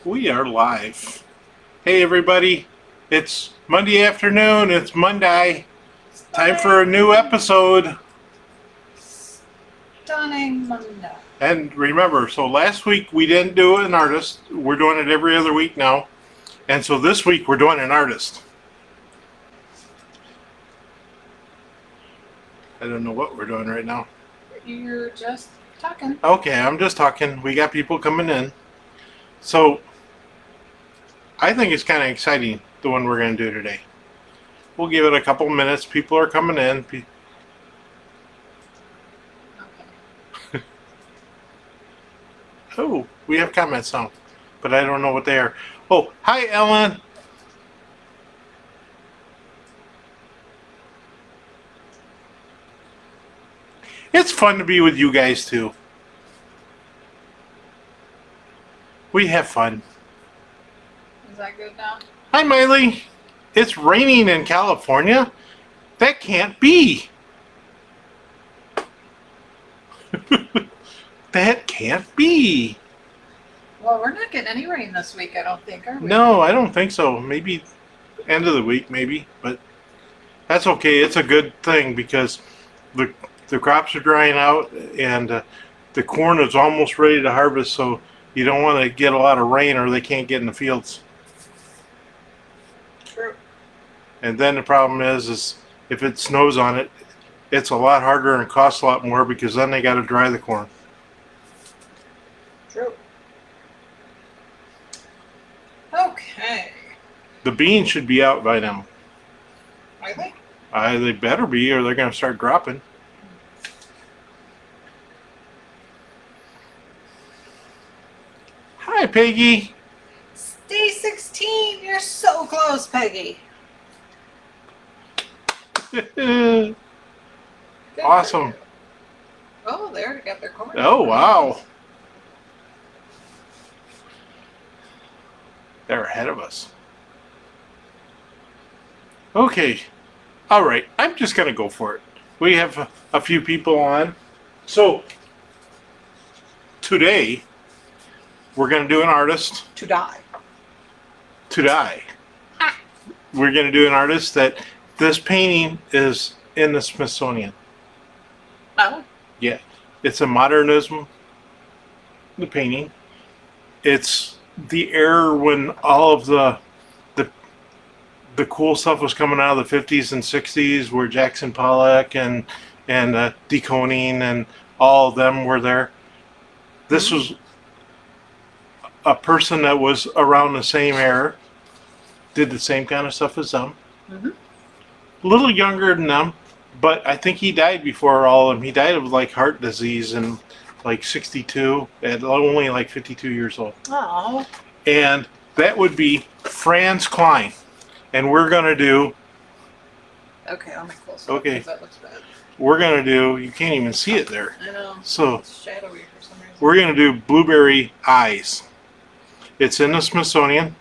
We are live. Hey everybody, it's Monday afternoon, it's Monday. Time for a new episode. Stunning Monday. And remember, so last week we didn't do an artist. We're doing it every other week now. And so this week we're doing an artist. I don't know what we're doing right now. You're just talking. Okay, I'm just talking. We got people coming in. So I think it's kind of exciting, the one we're going to do today. We'll give it a couple minutes. People are coming in. Okay. Oh, we have comments now, but I don't know what they are. Oh, hi, Ellen. It's fun to be with you guys, too. We have fun. Is that good now? Hi, Miley. It's raining in California? That can't be. That can't be. Well, we're not getting any rain this week, I don't think, are we? No, I don't think so. Maybe end of the week, maybe. But that's okay. It's a good thing because the crops are drying out and the corn is almost ready to harvest. So you don't want to get a lot of rain or they can't get in the fields. True. And then the problem is if it snows on it, it's a lot harder and costs a lot more because then they got to dry the corn. True. Okay. The beans should be out by now. Really? They better be or they're going to start dropping. Hi, Peggy. Stay 16. You're so close, Peggy. Good Awesome. for you. Oh, they already got their corn. Oh, wow. They're ahead of us. Okay. All right. I'm just going to go for it. We have a few people on. So, today, we're going to do an artist To die. to die. We're going to do an artist that this painting is in the Smithsonian. Oh. Yeah. It's a modernism, the painting. It's the era when all of the cool stuff was coming out of the 50s and 60s where Jackson Pollock and de Kooning and all of them were there. This was a person that was around the same era, did the same kind of stuff as them. Mm-hmm. A little younger than them, but I think he died before all of them. He died of like heart disease and like 62 at only like 52 years old. Oh. And that would be Franz Klein. And we're going to do, Okay, I'll make close. Okay. That looks bad. we're going to do, you can't even see it there. I know. So It's shadowy for some reason. we're going to do Blueberry Eyes. It's in the Smithsonian.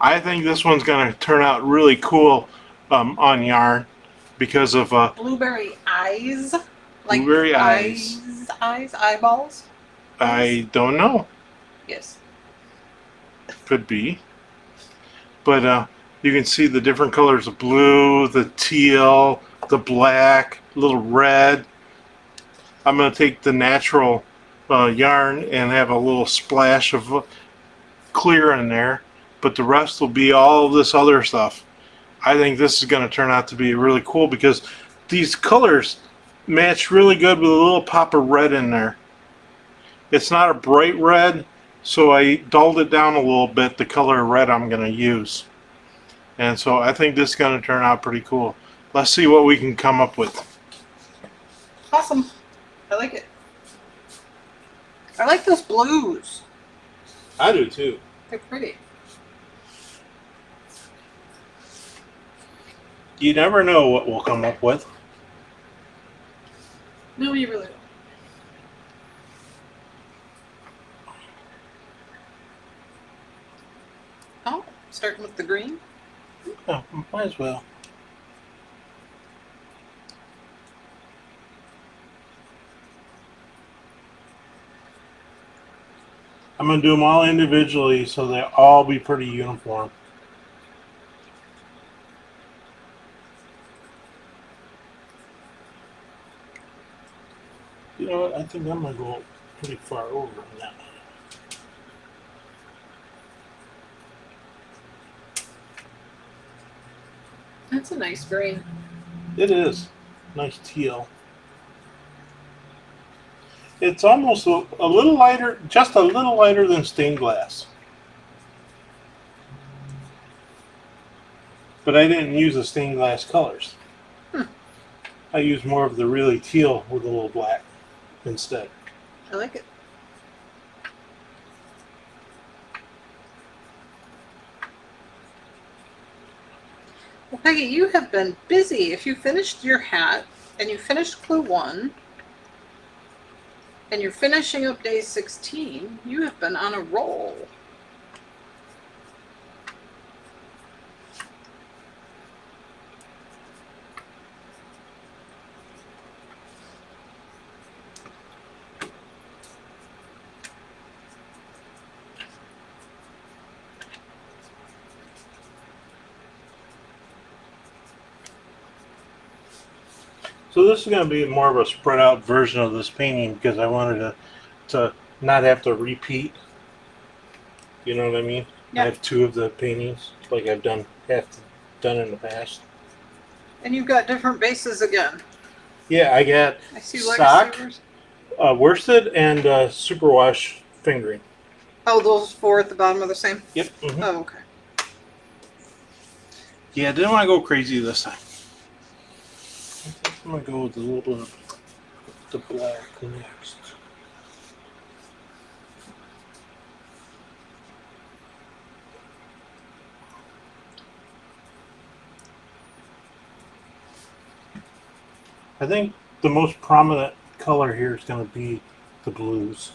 I think this one's going to turn out really cool on yarn because of Blueberry eyes? Like Blueberry eyes. Eyeballs? I don't know. Yes. Could be. But you can see the different colors of blue, the teal, the black, a little red. I'm going to take the natural yarn and have a little splash of clear in there, but the rest will be all of this other stuff. I think this is going to turn out to be really cool because these colors match really good with a little pop of red in there. It's not a bright red, so I dulled it down a little bit, the color of red I'm going to use. And so I think this is going to turn out pretty cool. Let's see what we can come up with. Awesome. I like it. I like those blues. I do too. They're pretty. You never know what we'll come up with. No, you really don't. Oh, starting with the green. Oh, might as well. I'm going to do them all individually so they all be pretty uniform. You know what? I think I'm going to go pretty far over on that. That's a nice green. It is. Nice teal. It's almost a little lighter, just a little lighter than stained glass. But I didn't use the stained glass colors. I used more of the really teal with a little black instead. I like it. Well, Peggy, you have been busy. If you finished your hat and you finished clue 1 and you're finishing up day 16, you have been on a roll. So this is going to be more of a spread out version of this painting because I wanted to not have to repeat. You know what I mean? Yep. I have 2 of the paintings like I've done in the past. And you've got different bases again. Yeah, I got I see sock, legacy. worsted, and superwash fingering. Oh, those 4 at the bottom are the same? Yep. Mm-hmm. Oh, okay. Yeah, I didn't want to go crazy this time. I think I'm going to go with a little bit of the black next. I think the most prominent color here is going to be the blues.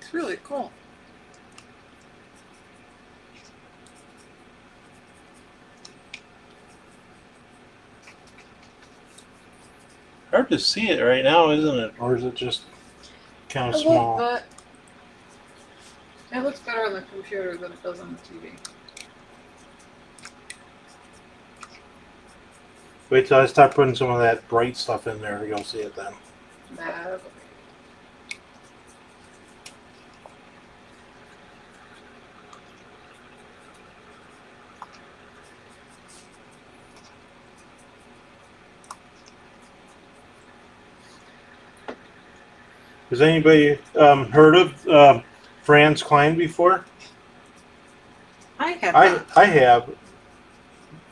It's really cool. Hard to see it right now, isn't it? Or is it just kind of small? But it looks better on the computer than it does on the TV. Wait till I start putting some of that bright stuff in there. You'll see it then. Nah. Has anybody heard of Franz Klein before? I have not. I have,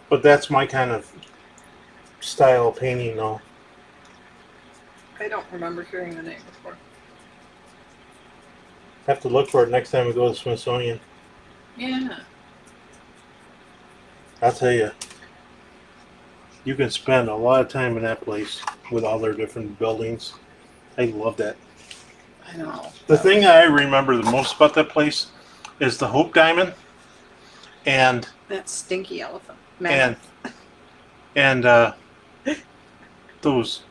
but that's my kind of style of painting, though. I don't remember hearing the name before. Have to look for it next time we go to the Smithsonian. Yeah. I'll tell you, you can spend a lot of time in that place with all their different buildings. I love that. I know. The thing I remember the most about that place is the Hope Diamond and That stinky elephant. Man. and those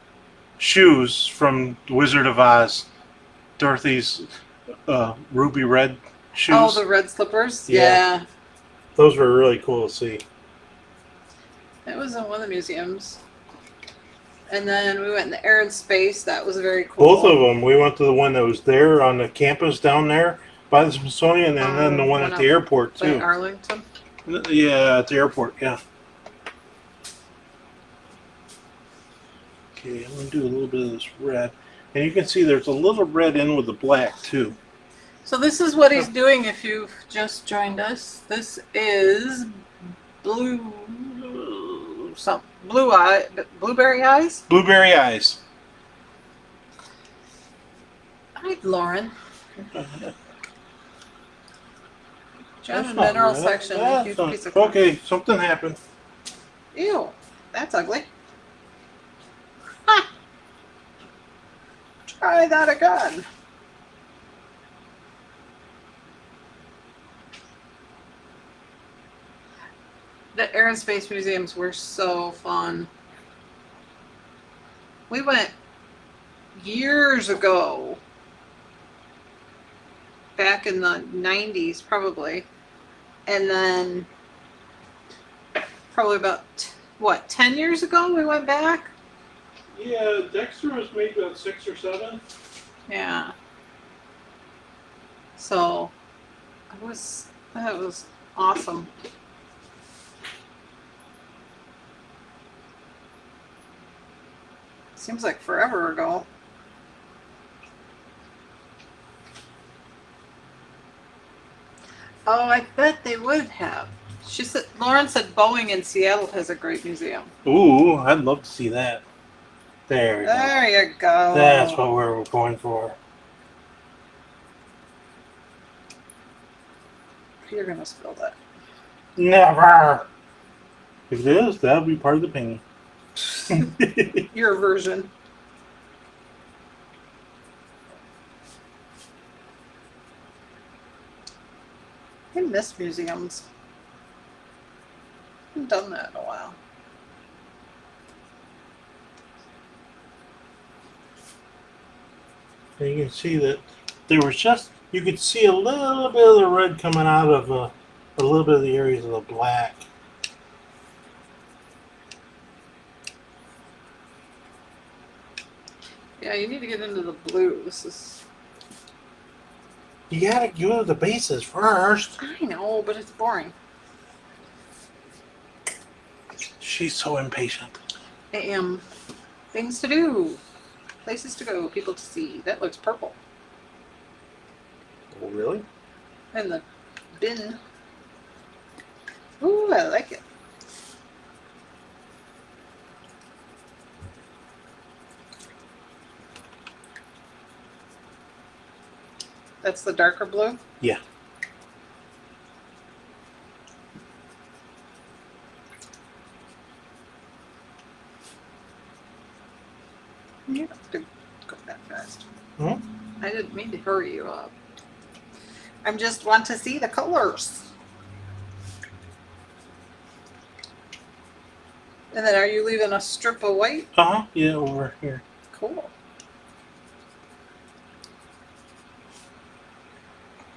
shoes from The Wizard of Oz, Dorothy's ruby red shoes. Oh, the red slippers? Yeah. Yeah. Those were really cool to see. That was in one of the museums. And then we went in the air and space. That was very cool. Both of them. We went to the one that was there on the campus down there by the Smithsonian, and then the one at the airport too. In Arlington. Yeah, at the airport. Yeah. Okay, I'm gonna do a little bit of this red, and you can see there's a little red in with the black too. So this is what he's doing if you've just joined us. This is blueberry eyes. Blueberry eyes. Hi, Lauren. Gem That's and not mineral good. section. A That's huge not- piece of okay, something happened. Ew, that's ugly. Ha! Try that again. The Air and Space Museums were so fun. We went years ago, back in the 90s probably, and then probably about, 10 years ago we went back? Yeah, Dexter was made about 6 or 7. Yeah. So, that was awesome. Seems like forever ago. Oh, I bet they would have. Lauren said Boeing in Seattle has a great museum. Ooh, I'd love to see that. There we go. There you go. That's what we're going for. You're gonna spill that. Never. If it is, that'll be part of the painting. Your version. I miss museums. I haven't done that in a while. And you can see that there was just, you could see a little bit of the red coming out of a little bit of the areas of the black. Yeah, you need to get into the blue. You gotta go to the bases first. I know, but it's boring. She's so impatient. I am. Things to do. Places to go. People to see. That looks purple. Oh, really? And the bin. Ooh, I like it. That's the darker blue? Yeah. You don't have to go that fast. Hmm? I didn't mean to hurry you up. I just want to see the colors. And then are you leaving a strip of white? Uh-huh. Yeah, over here. Cool.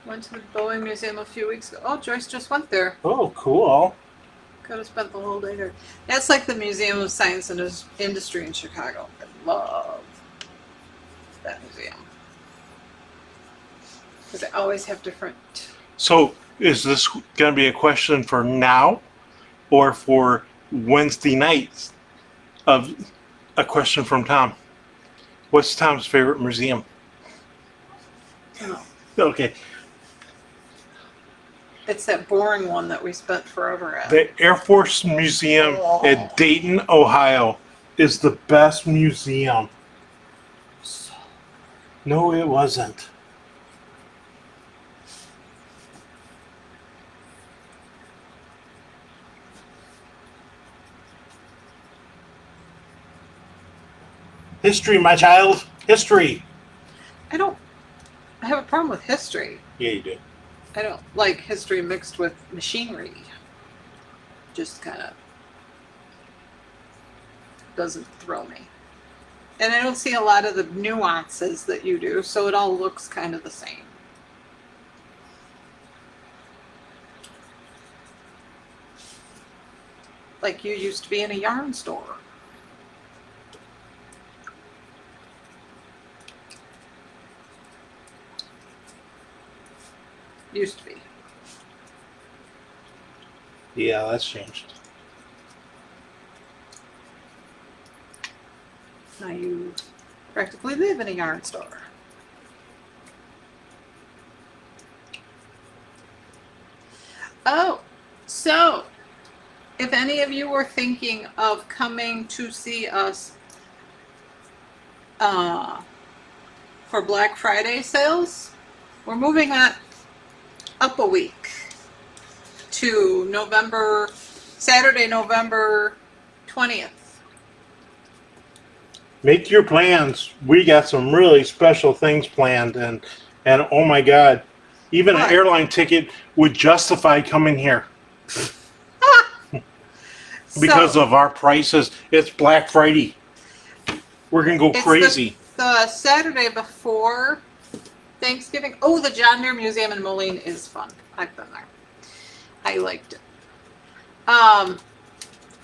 Went to the Boeing Museum a few weeks ago. Oh, Joyce just went there. Oh, cool. Could have spent the whole day there. That's like the Museum of Science and Industry in Chicago. I love that museum. Because they always have different... So, is this going to be a question for now or for Wednesday nights of a question from Tom? What's Tom's favorite museum? Oh, Okay. it's that boring one that we spent forever at. The Air Force Museum at Dayton, Ohio is the best museum. No, it wasn't. History, my child. History. I have a problem with history. Yeah, you do. I don't like history mixed with machinery. Just kind of doesn't thrill me. And I don't see a lot of the nuances that you do, so it all looks kind of the same. Like you used to be in a yarn store. Used to be. Yeah, that's changed. Now you practically live in a yarn store. Oh, so if any of you were thinking of coming to see us for Black Friday sales, we're moving on up a week. to Saturday, November 20th. Make your plans. We got some really special things planned, and oh my God, even an What? airline ticket would justify coming here because So, of our prices. It's Black Friday. We're gonna go it's crazy. the Saturday before Thanksgiving. Oh, the John Deere Museum in Moline is fun. I've been there. I liked it.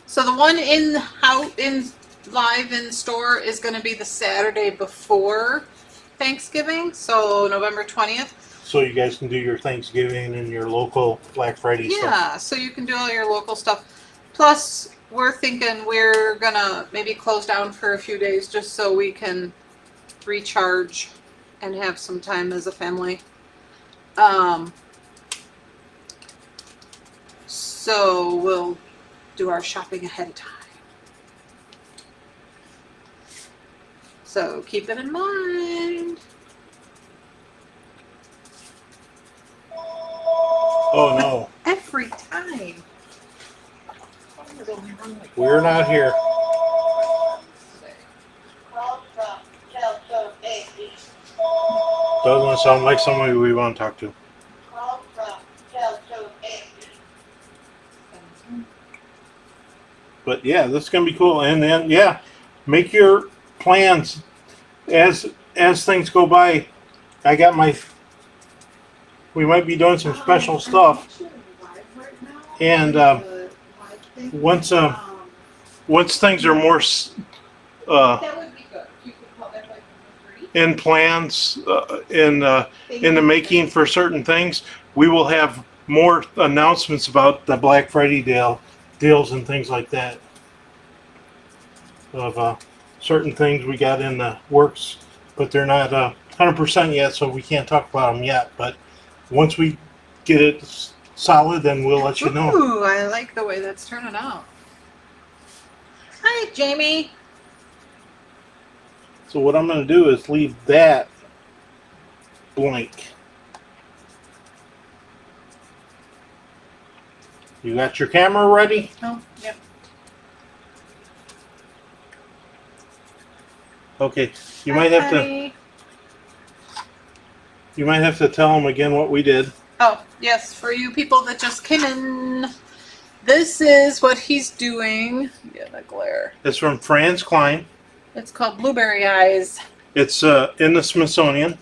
So the one live in store is going to be the Saturday before Thanksgiving, so November 20th. So you guys can do your Thanksgiving and your local Black Friday stuff. Yeah, so you can do all your local stuff. Plus, we're thinking we're going to maybe close down for a few days just so we can recharge and have some time as a family. So we'll do our shopping ahead of time. So keep it in mind. Oh no, Every time. we're not here. Doesn't sound like somebody we want to talk to. But yeah, this is gonna be cool. And then yeah, make your plans as things go by. I got my. We might be doing some special stuff. And once things are more That would be good. You could call that like number 3. in plans in the making for certain things, we will have more announcements about the Black Friday deals and things like that. Of certain things we got in the works, but they're not 100% yet, so we can't talk about them yet. But once we get it solid, then we'll let you know. Ooh, I like the way that's turning out. Hi, Jamie. So what I'm going to do is leave that blank. You got your camera ready? Oh, yep. Okay. You might have to tell them again what we did. Oh, yes, for you people that just came in, this is what he's doing. Yeah, the glare. It's from Franz Klein. It's called Blueberry Eyes. It's in the Smithsonian.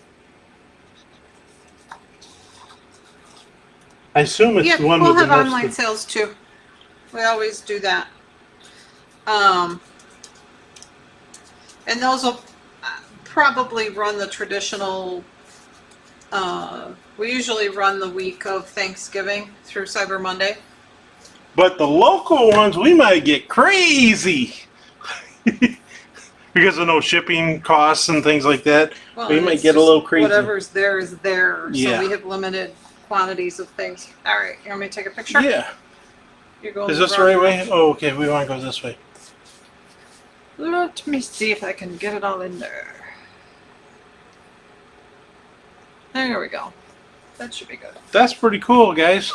I assume it's Yeah, the one we'll with the have most. online sales too. We always do that. And those will probably run the traditional. We usually run the week of Thanksgiving through Cyber Monday. But the local ones, we might get crazy because of no shipping costs and things like that. Well, We and might it's get a just little crazy. Whatever's there is there. Yeah. So we have limited quantities of things. All right, you want me to take a picture? Yeah. You're going Is this the right way? Oh, okay. We want to go this way. Let me see if I can get it all in there. There we go. That should be good. That's pretty cool, guys.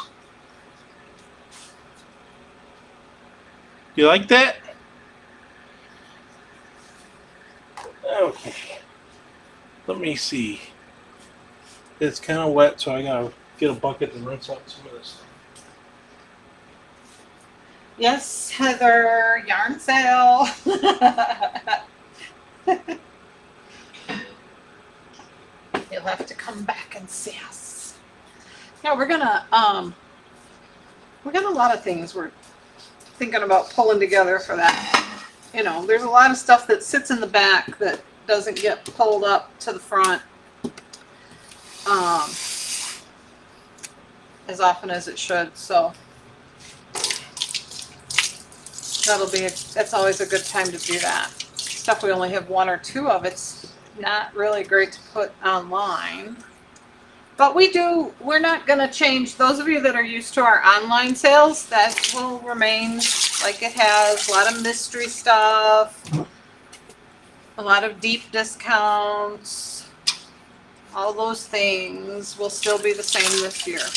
You like that? Okay. Let me see. It's kind of wet, so I gotta get a bucket and rinse out some of this stuff. Yes, Heather, yarn sale. You'll have to come back and see us. Yeah, we got a lot of things we're thinking about pulling together for that. You know, there's a lot of stuff that sits in the back that doesn't get pulled up to the front as often as it should. So that's always a good time to do that. Stuff we only have 1 or 2 of. It's not really great to put online. But we're not going to change. Those of you that are used to our online sales, that will remain like it has. A lot of mystery stuff, a lot of deep discounts, all those things will still be the same this year.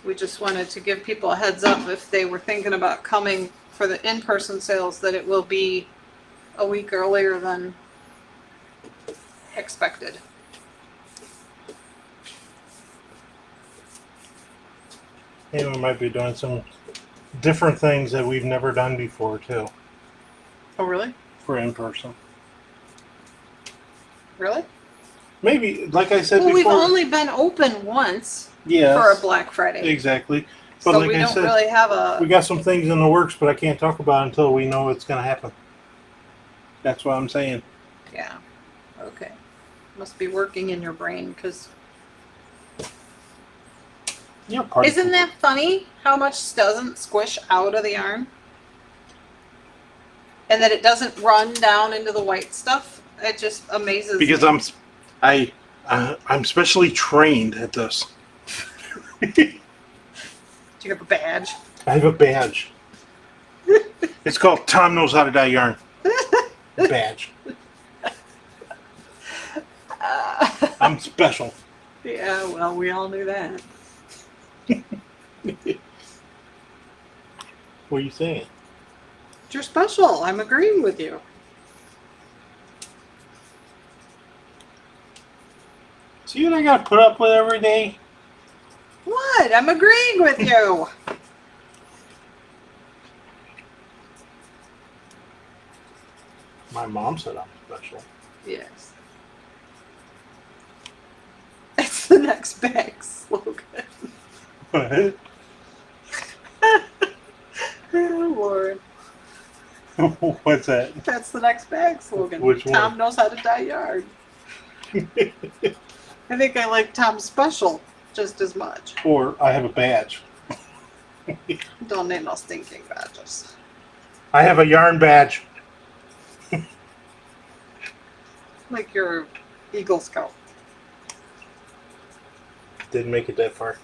We just wanted to give people a heads up if they were thinking about coming for the in-person sales that it will be a week earlier than expected. And we might be doing some different things that we've never done before too Oh, really? for in person. Really? Maybe, like I said Well, we've before. only been open once Yes, for a Black Friday. exactly. But So like we I don't said, really have a... we got some things in the works, but I can't talk about it until we know it's going to happen. That's what I'm saying. Yeah. Okay. Must be working in your brain because... Yeah, party Isn't people. that funny how much doesn't squish out of the yarn? And that it doesn't run down into the white stuff? It just amazes Because me. I'm specially trained at this. Do you have a badge? I have a badge. It's called Tom Knows How to Dye Yarn. Badge. I'm special. Yeah, well, we all knew that. What are you saying? You're special. I'm agreeing with you. See what I got to put up with every day? What? I'm agreeing with you. My mom said I'm special. Yes. It's the next bag slogan. What? Oh, Lord. What's that? That's the next bag slogan. Which one? Tom knows how to dye yarn. I think I like Tom's special just as much. Or I have a badge. Don't need no stinking badges. I have a yarn badge. Like your Eagle Scout. Didn't make it that far.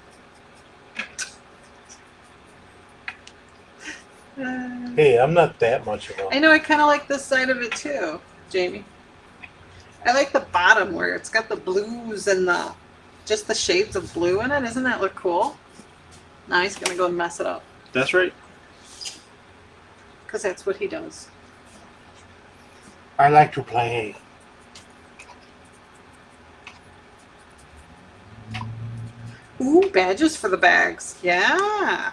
Hey, I'm not that much of I a... know, I kind of like this side of it too, Jamie. I like the bottom where it's got the blues and just the shades of blue in it. Doesn't that look cool? Now he's going to go and mess it up. That's right. Because that's what he does. I like to play. Ooh, badges for the bags. Yeah.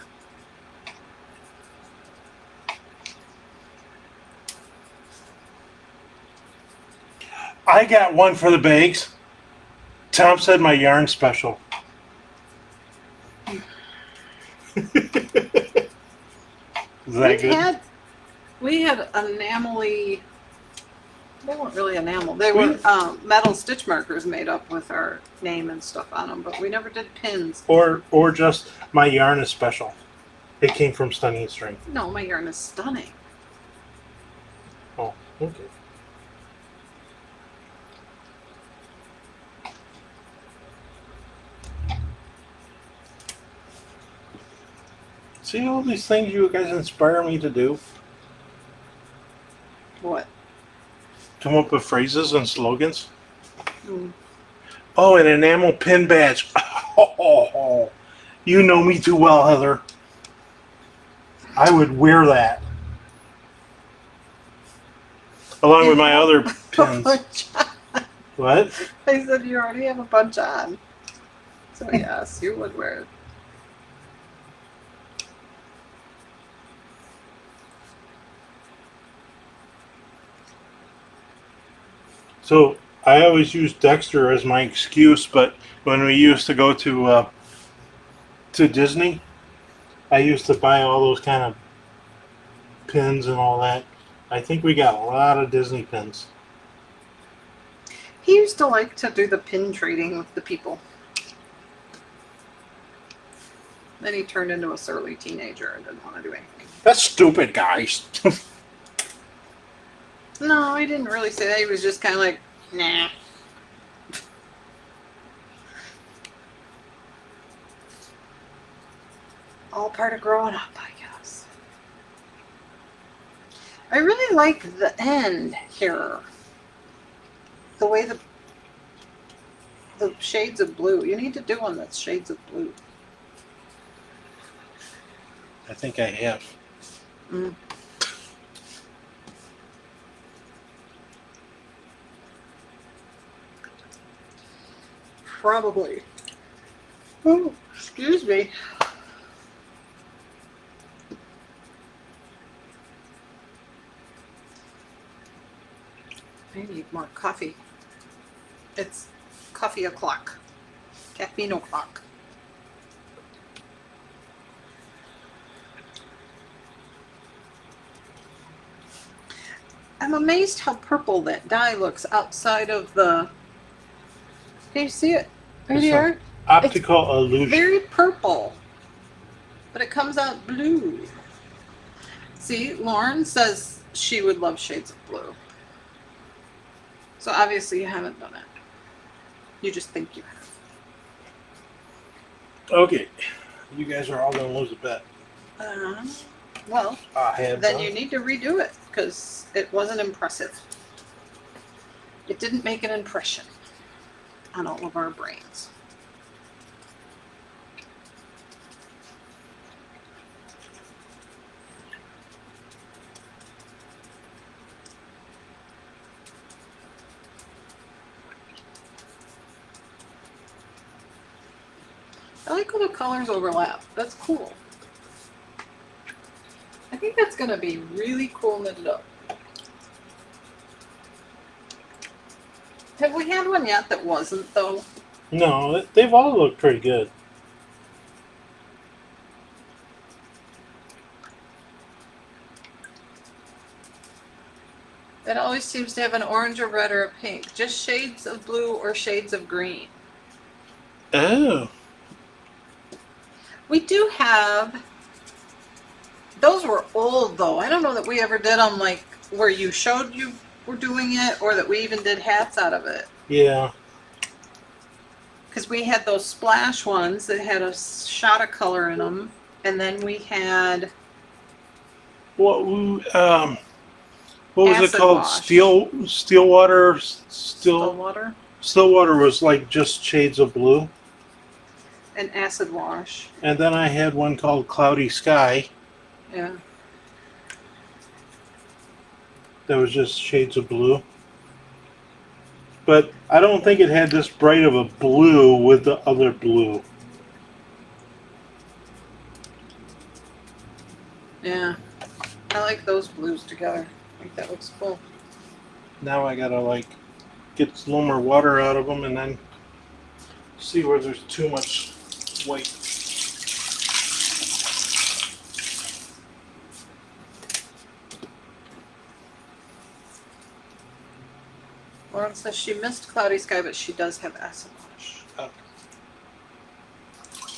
I got one for the bags. Tom said my yarn's special. Is that good? We had enamely. They weren't really enamel. They were metal stitch markers made up with our name and stuff on them, but we never did pins. Or just my yarn is special. It came from Stunning String. No, my yarn is stunning. Oh, okay. See all these things you guys inspire me to do? What? Come up with phrases and slogans? Mm. Oh, an enamel pin badge. Oh, you know me too well, Heather. I would wear that. Along with my other pins. What? I said you already have a bunch on. So yes, you would wear it. So I always use Dexter as my excuse, but when we used to go to Disney, I used to buy all those kind of pins and all that. I think we got a lot of Disney pins. He used to like to do the pin trading with the people. Then he turned into a surly teenager and didn't want to do anything. That's stupid, guys. No, he didn't really say that. He was just kind of like, nah. All part of growing up, I guess. I really like the end here. The way the shades of blue. You need to do one that's shades of blue. I think I have. Mm. Probably. Oh, excuse me. I need more coffee. It's coffee o'clock. Caffeine o'clock. I'm amazed how purple that dye looks outside of the. Can you see it? Right It's here? Optical illusion. Very purple. But it comes out blue. See, Lauren says she would love shades of blue. So obviously you haven't done it. You just think you have. Okay, you guys are all gonna lose a bet. Well, I have then done. you need to redo it because it wasn't impressive. It didn't make an impression on all of our brains. I like how the colors overlap. That's cool. I think that's going to be really cool knitted up. Have we had one yet that wasn't, though? No, they've all looked pretty good. It always seems to have an orange or red or a pink. Just shades of blue or shades of green. Oh. We do have... Those were old, though. I don't know that we ever did them, like, where you showed you were doing it, or that we even did hats out of it. Yeah. Because we had those splash ones that had a shot of color in them. And then we had... What was it Acid called? wash. Stillwater. Stillwater Stillwater was like just shades of blue. and acid wash. And then I had one called Cloudy Sky Yeah. that was just shades of blue. But I don't think it had this bright of a blue with the other blue. Yeah. I like those blues together. I think that looks cool. Now I gotta like get a little more water out of them and then see where there's too much white. Lauren says she missed Cloudy Sky, but she does have acid wash.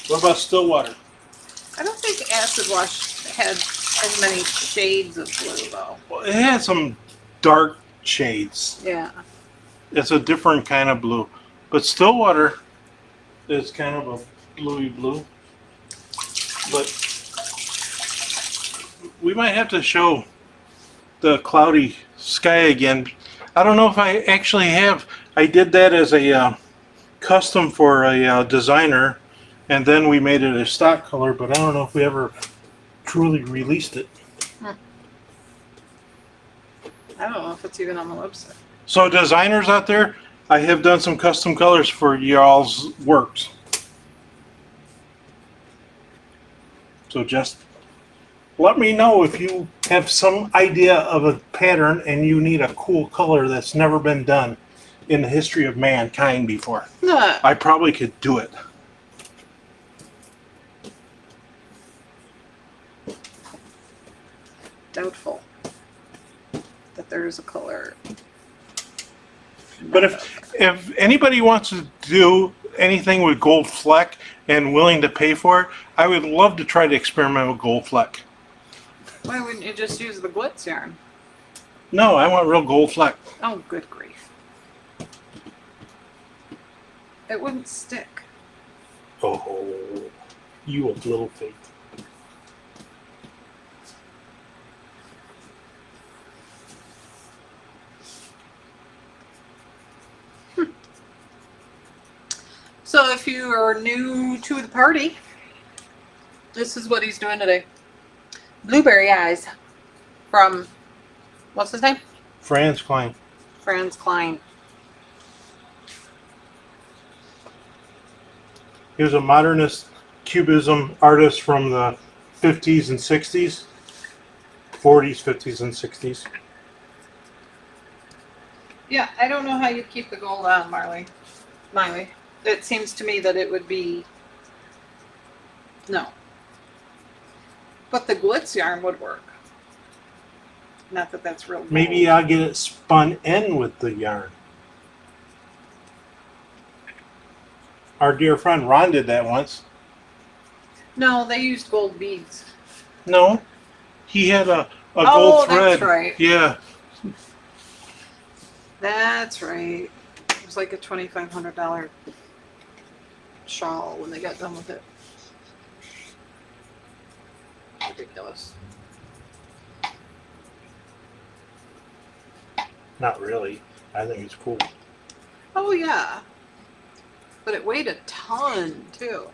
What about Stillwater? I don't think acid wash had as many shades of blue, though. Well, it had some dark shades. Yeah. It's a different kind of blue. But Stillwater is kind of a bluey blue. But we might have to show the Cloudy Sky again. I don't know if I actually have. I did that as a custom for a designer, and then we made it a stock color, but I don't know if we ever truly released it. I don't know if it's even on the website. So designers out there, I have done some custom colors for y'all's works. So just let me know if you have some idea of a pattern and you need a cool color that's never been done in the history of mankind before. No. I probably could do it. Doubtful that there is a color. But if anybody wants to do anything with gold fleck and willing to pay for it, I would love to try to experiment with gold fleck. Why wouldn't you just use the glitz yarn? No, I want real gold fleck. Oh, good grief. It wouldn't stick. Oh, you of little faith. So if you are new to the party, this is what he's doing today. Blueberry Eyes from, what's his name? Franz Klein. Franz Klein. He was a modernist cubism artist from the 50s and 60s. 40s, 50s, and 60s. Yeah, I don't know how you keep the gold on, Miley. It seems to me that it would be, no. But the glitz yarn would work. Not that that's real gold. Maybe I'll get it spun in with the yarn. Our dear friend Ron did that once. No, they used gold beads. No, he had a gold thread. That's right. Yeah. That's right. It was like a $2,500 shawl when they got done with it. Ridiculous. Not really. I think it's cool. Oh yeah. But it weighed a ton too.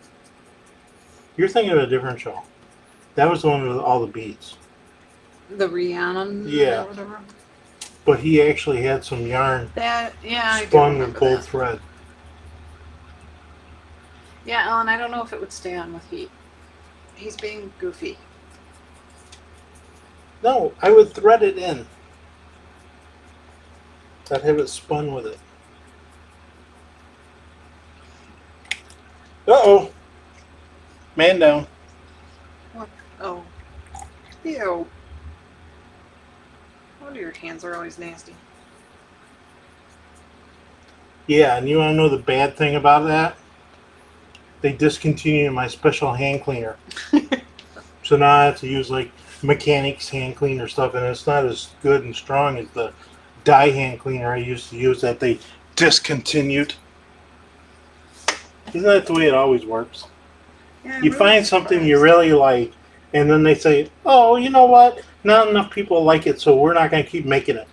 You're thinking of a different shawl. That was the one with all the beads. The Rhiannon. Yeah. Or whatever. But he actually had some yarn That I do spun with remember gold that. thread. Yeah, Ellen, I don't know if it would stay on with heat. He's being goofy. No, I would thread it in. I'd have it spun with it. Uh-oh. Man down. What? Oh. Ew. Oh, your hands are always nasty. Yeah, and you want to know the bad thing about that? They discontinued my special hand cleaner. So now I have to use like mechanics hand cleaner stuff, and it's not as good and strong as the dye hand cleaner I used to use that they discontinued. Isn't that the way it always works? Yeah, You I'm find really something you surprised. really like, and then they say, oh, you know what? Not enough people like it, so we're not going to keep making it.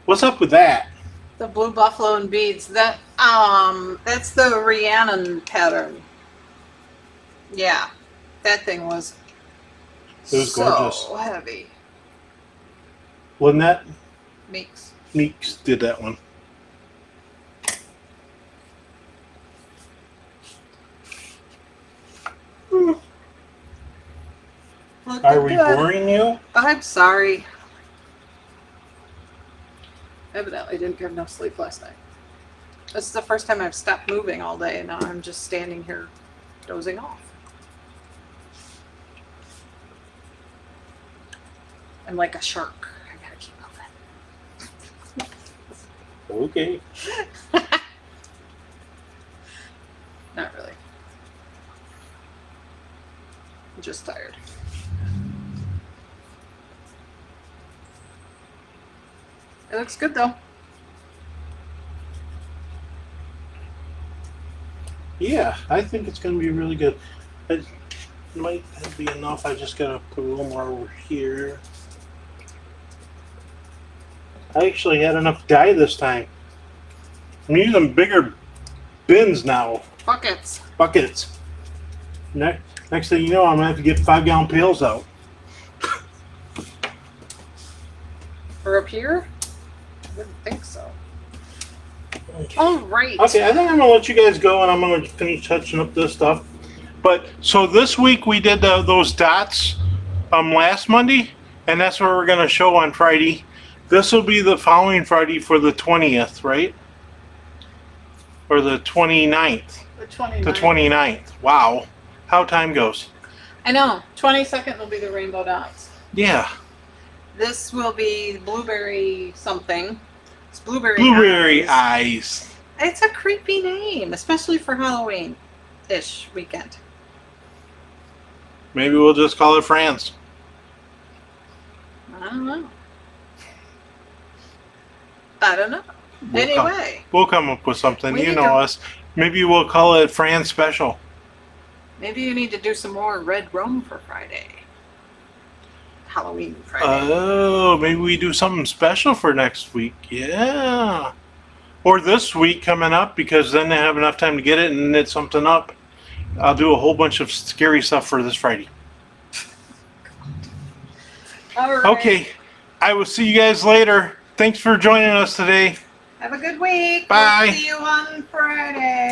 What's up with that? The blue buffalo and beads. That's the Rhiannon pattern. Yeah, that thing was. It was gorgeous. So heavy. Lynette Meeks. Meeks did that one. Are we boring you? I'm sorry. Evidently didn't get enough sleep last night. This is the first time I've stopped moving all day, and now I'm just standing here dozing off. I'm like a shark. I gotta keep moving. Okay. Not really. I'm just tired. It looks good though. Yeah, I think it's going to be really good. It might be enough. I just got to put a little more over here. I actually had enough dye this time. I'm using bigger bins now. Buckets. Buckets. Next thing you know, I'm going to have to get 5-gallon pails out. For up here? I wouldn't think so. All right. Okay, I think I'm going to let you guys go, and I'm going to finish touching up this stuff. But, so this week we did those dots last Monday, and that's what we're going to show on Friday. This will be the following Friday for the 20th, right? Or the 29th. The 29th. The 29th. Wow. How time goes. I know. 22nd will be the rainbow dots. Yeah. This will be blueberry something. It's blueberry. Blueberry eyes. eyes. It's a creepy name, especially for Halloween-ish weekend. Maybe we'll just call it France. I don't know. Anyway, We'll come up with something. We You need know to- us. Maybe we'll call it France Special. maybe you need to do some more red rum for Friday. Halloween Friday. Oh, maybe we do something special for next week. Yeah. Or this week coming up, because then they have enough time to get it and knit something up. I'll do a whole bunch of scary stuff for this Friday. All right. Okay, I will see you guys later. Thanks for joining us today. Have a good week. Bye. We'll see you on Friday.